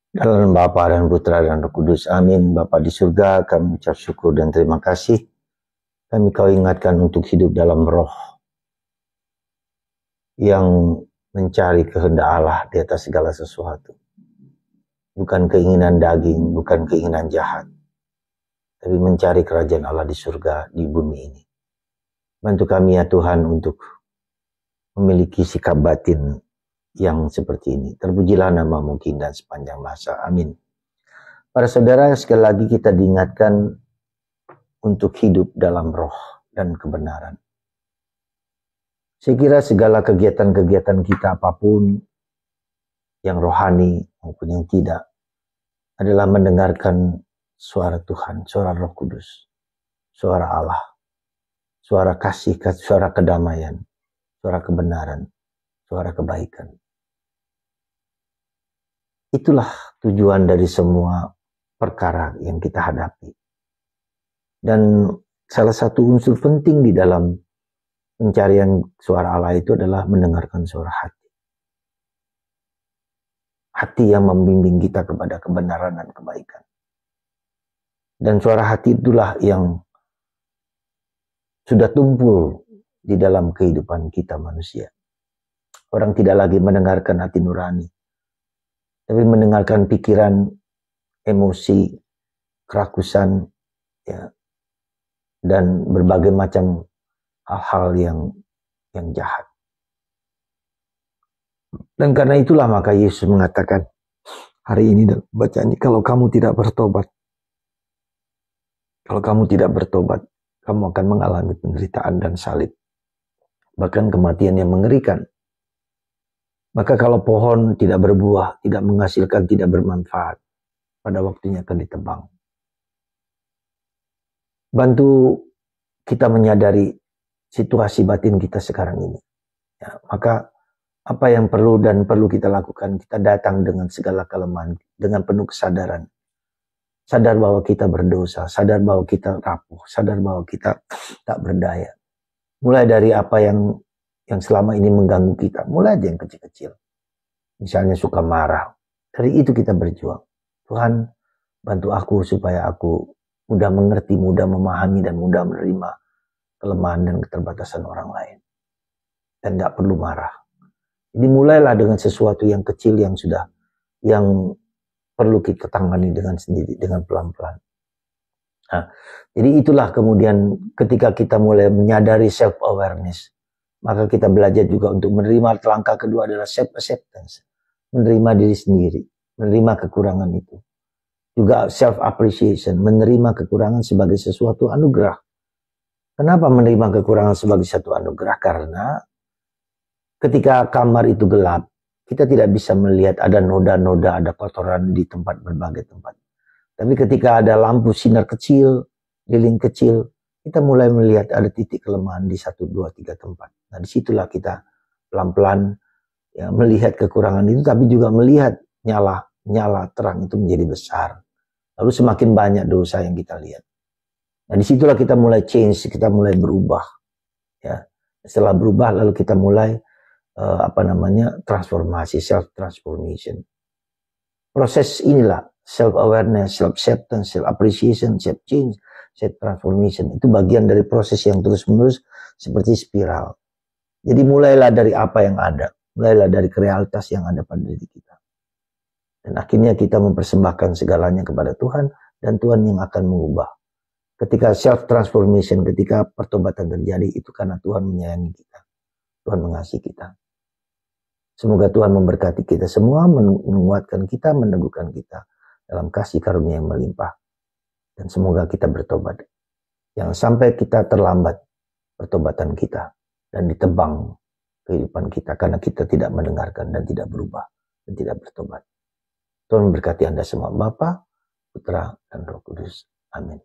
Dalam nama Bapa dan Putra dan Roh Kudus. Amin. Bapa di surga, kami ucap syukur dan terima kasih. Kami kau ingatkan untuk hidup dalam roh yang mencari kehendak Allah di atas segala sesuatu. Bukan keinginan daging, bukan keinginan jahat, tapi mencari kerajaan Allah di surga, di bumi ini. Bantu kami ya Tuhan untuk memiliki sikap batin yang seperti ini. Terpujilah nama-Mu dan sepanjang masa. Amin. Para saudara, sekali lagi kita diingatkan untuk hidup dalam roh dan kebenaran. Saya kira segala kegiatan-kegiatan kita apapun, yang rohani maupun yang tidak, adalah mendengarkan suara Tuhan, suara Roh Kudus, suara Allah, suara kasih, suara kedamaian, suara kebenaran, suara kebaikan. Itulah tujuan dari semua perkara yang kita hadapi. Dan salah satu unsur penting di dalam pencarian suara Allah itu adalah mendengarkan suara hati. Hati yang membimbing kita kepada kebenaran dan kebaikan. Dan suara hati itulah yang sudah tumpul di dalam kehidupan kita manusia. Orang tidak lagi mendengarkan hati nurani, tapi mendengarkan pikiran, emosi, kerakusan, ya, dan berbagai macam hal-hal yang jahat. Dan karena itulah maka Yesus mengatakan hari ini dalam bacaan ini, kalau kamu tidak bertobat, kamu akan mengalami penderitaan dan salib, bahkan kematian yang mengerikan. Maka kalau pohon tidak berbuah, tidak menghasilkan, tidak bermanfaat, pada waktunya akan ditebang. Bantu kita menyadari situasi batin kita sekarang ini. Ya, maka apa yang perlu kita lakukan, kita datang dengan segala kelemahan, dengan penuh kesadaran. Sadar bahwa kita berdosa, sadar bahwa kita rapuh, sadar bahwa kita tak berdaya. Mulai dari apa yang selama ini mengganggu kita, mulai aja yang kecil-kecil. Misalnya suka marah, dari itu kita berjuang. Tuhan, bantu aku supaya aku mudah mengerti, mudah memahami, dan mudah menerima kelemahan dan keterbatasan orang lain. Dan gak perlu marah. Jadi mulailah dengan sesuatu yang kecil yang perlu kita tangani dengan sendiri, dengan pelan-pelan. Nah, jadi itulah kemudian ketika kita mulai menyadari self-awareness, maka kita belajar juga untuk menerima. Langkah kedua adalah self-acceptance, menerima diri sendiri, menerima kekurangan itu. Juga self-appreciation, menerima kekurangan sebagai sesuatu anugerah. Kenapa menerima kekurangan sebagai satu anugerah? Karena ketika kamar itu gelap, kita tidak bisa melihat ada noda-noda, ada kotoran di berbagai tempat. Tapi ketika ada lampu sinar kecil, lilin kecil, kita mulai melihat ada titik kelemahan di 1, 2, 3 tempat. Nah, disitulah kita pelan-pelan ya, melihat kekurangan itu, tapi juga melihat nyala terang itu menjadi besar. Lalu semakin banyak dosa yang kita lihat. Nah, disitulah kita mulai change, kita mulai berubah. Ya, setelah berubah, lalu kita mulai transformasi, self-transformation. Proses inilah, self-awareness, self-acceptance, self-appreciation, self-change, self-transformation. Itu bagian dari proses yang terus-menerus seperti spiral. Jadi mulailah dari apa yang ada. Mulailah dari realitas yang ada pada diri kita. Dan akhirnya kita mempersembahkan segalanya kepada Tuhan, dan Tuhan yang akan mengubah. Ketika self-transformation, ketika pertobatan terjadi, itu karena Tuhan menyayangi kita. Tuhan mengasihi kita. Semoga Tuhan memberkati kita semua, menguatkan kita, meneguhkan kita dalam kasih karunia yang melimpah. Dan semoga kita bertobat. Jangan sampai kita terlambat pertobatan kita dan ditebang kehidupan kita karena kita tidak mendengarkan dan tidak berubah dan tidak bertobat. Tuhan memberkati Anda semua, Bapa, Putra, dan Roh Kudus. Amin.